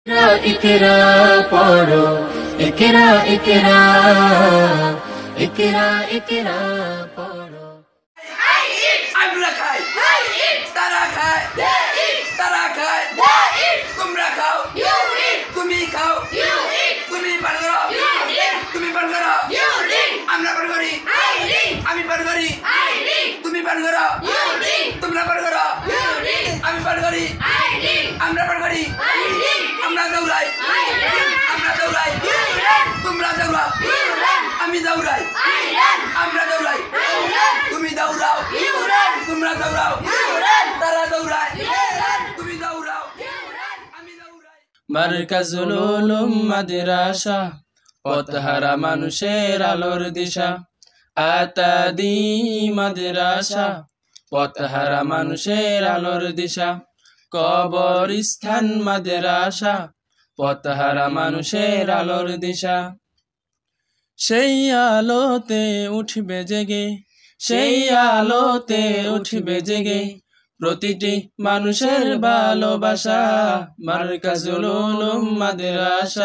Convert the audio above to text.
इकरा पढ़ो इकरा इकरा इकरा इकरा पढ़ो আমরা খাই তারা খায় তারা খায় তোমরা খাও তুমি খাও তুমি পান করো তুমি পান করো আমরা পান করি আমি পান করি তুমি পান করো তোমরা পান করো আমি পান করি আমরা পান করি আমরা দৌড়াই আমরা দৌড়াই তোমরা দৌড়াও আমি দৌড়াই আমরা দৌড়াই তুমি দৌড়াও তোমরা দৌড়াও তারা দৌড়ায় তুমি দৌড়াও আমি দৌড়াই। মারকাজুল উলুম মাদ্রাসা পথহারা মানুষের আলোর দিশা। আতাদি মাদ্রাসা পথহারা মানুষের আলোর দিশা। কবরস্থান মাদ্রাসা পথহারা মানুষের আলোর দিশা। সেই আলোতে উঠবে জেগে সেই আলোতে উঠবে জেগে প্রতিটি মানুষের ভালোবাসা। মারকাজুল উলুম মাদ্রাসা।